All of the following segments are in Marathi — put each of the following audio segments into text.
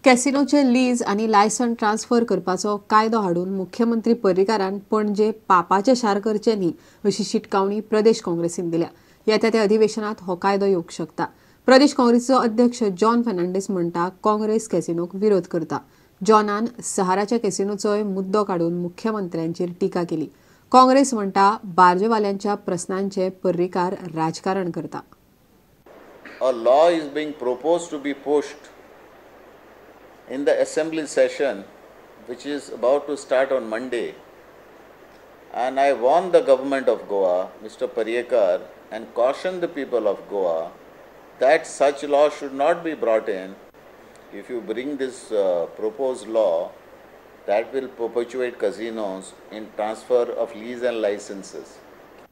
कॅसिनोचे लीज आणि लायसन ट्रान्सफर करपाचो कायदो हाडून मुख्यमंत्री पर्रीकारान पणजे पापाचे शार करचे न्ही अशी शिटकावणी प्रदेश काँग्रेसीन दिल्या. येत्या त्या अधिवेशनात हो कायदो येवंक शकता. प्रदेश काँग्रेसचो अध्यक्ष जॉन फर्नांडीस म्हणटा काँग्रेस कॅसिनोक विरोध करता. जॉनान सहाराच्या कॅसिनोचोय मुद्दो काडून मुख्यमंत्र्यांचेर टिका केली. काँग्रेस म्हणटा बार्जेवाल्यांच्या प्रस्नांचे पर्रीकार राजकारण करता. A law is being proposed to be pushed in the assembly session, which is about to start on Monday, and I warn the government of Goa, Mr. Parrikar, and caution the people of Goa that such law should not be brought in. If you bring this proposed law, that will perpetuate casinos in transfer of lease and licenses.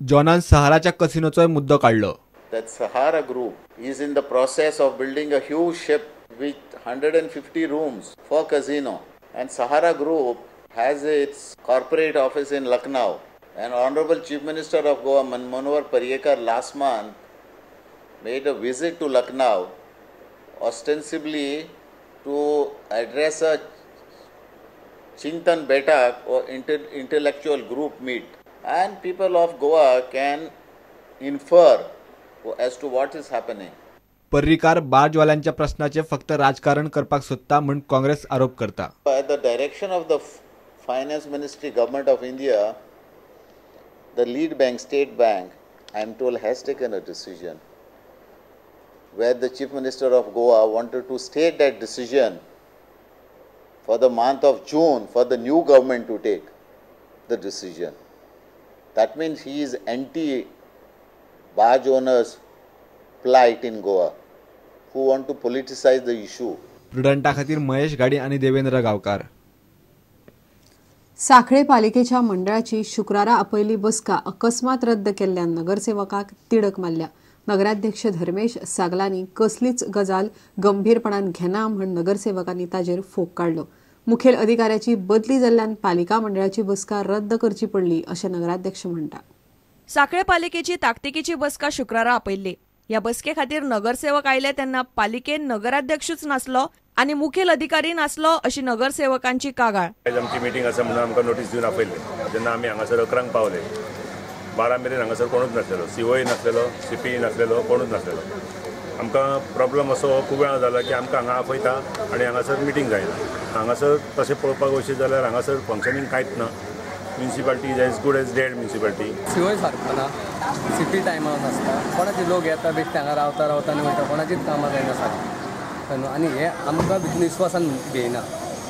जॉनान सहाराच्या कसिनोचोय मुद्दो काढलो. That Sahara Group is in the process of building a huge ship with 150 rooms for casino, and Sahara Group has its corporate office in Lucknow. And Honorable Chief Minister of Goa Manohar Parrikar last month made a visit to Lucknow ostensibly to address a Chintan Betak or intellectual group meet, and people of Goa can infer as to what is happening. Parrikar बार्जवाल्यांच्या प्रश्नाचे फक्त राजकारण करपाक सोदता म्हण काँग्रेस आरोप करता. By the direction of the Finance Ministry, Government of India, the lead bank, State Bank, I am told, has taken a decision where the Chief Minister of Goa wanted to state that decision for the month of June for the new government to take the decision. That means he is anti-barge owners' plight in Goa, who want to politicize the issue. प्रुडंटा खातीर महेश गाडी आणि देवेंद्र गावकार. साखळे पालिकेच्या मंडळाची शुक्रारा आपयली बसका अकस्मात रद्द केल्ल्यान नगरसेवकाक तिडक मारल्या. नगराध्यक्ष धर्मेश सागलांनी कसलीच गजाल गंभीरपणान घेना म्हण नगरसेवकांनी ताजेर फोग काढलो. मुखेल अधिकाऱ्याची बदली जाल्ल्यान पालिका मंडळाची बसका रद्द करची पडली अशें नगराध्यक्ष म्हणटा. साखळे पालिकेची ताकतिकेची बसका शुक्रारा आपयल्ली. या बसके खातीर नगरसेवक आयले तेन्ना पालिकेन नगराध्यक्षूच नासलो आनी मुखेल अधिकारी नासलो अशी नगरसेवकांची कागाळ. आमची मिटींग आसा म्हणून आमकां नोटीस दिवन आपयल्ली. जेन्ना आमी हांगासर 11 पावले, 12 मेरेन हांगासर कोणूच नासलेलो, सीओय नासलेलो, सीपी नासलेलो, कोणूच नासलेलो. आमकां प्रॉब्लम असो खूब वेळा जाला की आमकां हांगा आपयता आनी हांगासर मिटींग जायना. हांगासर तशें पळोवपाक वयशी जाल्यार हांगासर फंक्शनींग कांयच ना. Municipality is as good as dead municipality. सीओय सारको ना, सीपी टायमार नासता, कोणाचे लोक येता बेश्टे हांगा रावता आनी वयता, कोणाचीच कामां जायना सारकी. आनी हे आमकां भितून विश्वासान घेयना.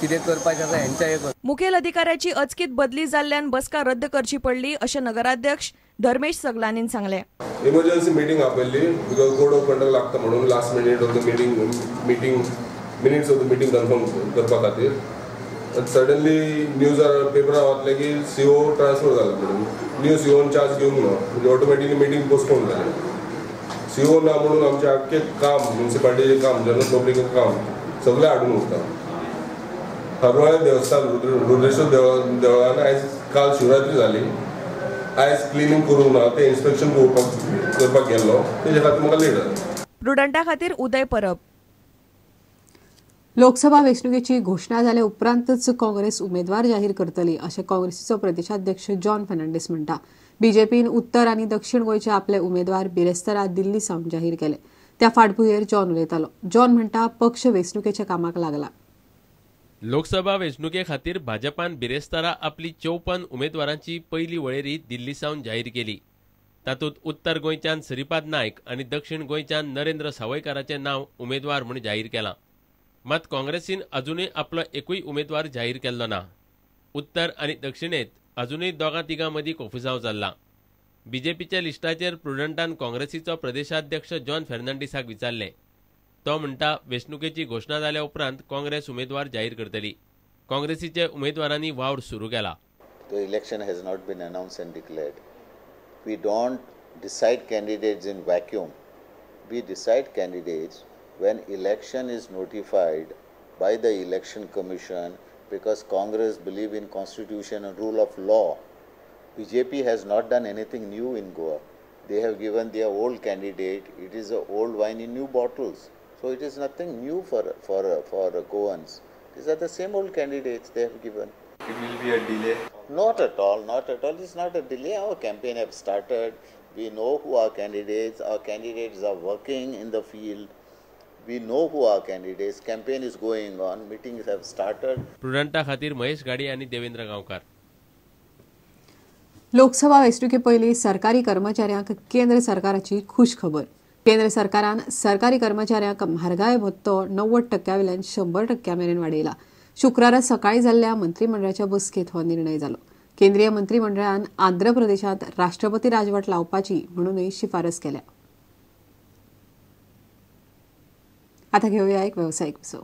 कितें करपाचें आसा हेंच्या एक. मुखेल अधिकाऱ्याची अचकीत बदली जाल्ल्यान बसका रद्द करची पडली अशें नगराध्यक्ष धर्मेश सगलांनी सांगलें. इमर्जन्सी मीटिंग आपयल्ली बिकॉज कोड ऑफ कंडक्ट लागता म्हणून last minute of the meeting minutes of the meeting confirm करपा खातीर. सडनली न्यूजार पेपरार वाचलें की सीओ ट्रान्सफर जाला म्हणून. न्यू सीओन चार्ज घेवंक ना, म्हणजे ऑटोमॅटिकली मीटिंग पोस्टपोन जालें. सीओ ना म्हणून आमचें आख्खें काम, म्युनिसिपालिटीचें काम, जनरल पब्लीक काम सगळें हाडून उरता. हरवळे देवस्थान रुद्रेश्वर देवळान आयज काल शिवरात्री जाली. आयज क्लिनींग करूंक ना, तें इन्स्पेक्शन करपाक गेल्लो, तेजे खातीर म्हाका लेट जालें. प्रुडंटा खातीर उदय परब. लोकसभा वेंचणुकेची घोषणा जाल्या उपरांतच काँग्रेस उमेदवार जाहीर करतली अशें काँग्रेसीचो प्रदेशाध्यक्ष जॉन फर्नांडीस म्हणटा. बीजेपीन उत्तर आनी दक्षिण गोंयचे आपले उमेदवार बिरेस्तारा दिल्ली सावन जाहीर केले. त्या फाटभुंयेर जॉन उलयतालो. जॉन म्हणटा पक्ष वेंचणुकेच्या कामाक लागला. लोकसभा वेंचणुके खातीर भाजपान बिरेस्तारा आपली 54 उमेदवारांची पयली वळेरी दिल्ली सावन जाहीर केली. तातूंत उत्तर गोंयच्यान श्रीपाद नायक आनी दक्षिण गोंयच्यान नरेंद्र सावयकाराचें नांव उमेदवार म्हूण जाहीर केलां. मात काँग्रेसीन अजूनय आपलो एकूय उमेदवार जाहीर केल्लो ना. उत्तर आनी दक्षिणेंत अजूनय दोगां तिगां मदीं कोफुजांव जाल्ला. बीजेपीच्या लिस्टाचेर प्रुडंटान काँग्रेसीचो प्रदेशाध्यक्ष जॉन फर्नांडीसाक विचारलें. तो म्हणटा वेंचणुकेची घोषणा जाल्या उपरांत काँग्रेस उमेदवार जाहीर करतली. काँग्रेसीचे उमेदवारांनी वावर सुरू केला. The election has not been announced and declared. We don't decide candidates in vacuum. We decide candidates when election is notified by the election commission, because Congress believe in constitution and rule of law. BJP has not done anything new in Goa. They have given their old candidate. It is a old wine in new bottles. So it is nothing new for Goans. These are the same old candidates they have given. It will be a delay? Not at all, not at all. It's not a delay. Our campaign have started. We know who are candidates. Our candidates are working in the field. We know who are candidates. Campaign is going on. Meetings have started. प्रुडंटा खातीर महेश गाडी आणि देवेंद्र गांवकार. लोकसभा वेंचणुके पयलीं सरकारी कर्मचाऱ्यांक केंद्र सरकाराची खुश खबर. केंद्र सरकारान सरकारी कर्मचाऱ्यांक म्हारगाय भत्तो 90% वयल्यान 100% मेरेन वाडयला. शुक्रारा सकाळी जाल्ल्या मंत्रिमंडळाच्या बसकेत हो निर्णय जालो. केंद्रीय मंत्रिमंडळान आंध्र प्रदेशात राष्ट्रपती राजवट लावपाची म्हणूनय शिफारस केल्या. आता घेऊया एक व्यावसायिक विसव.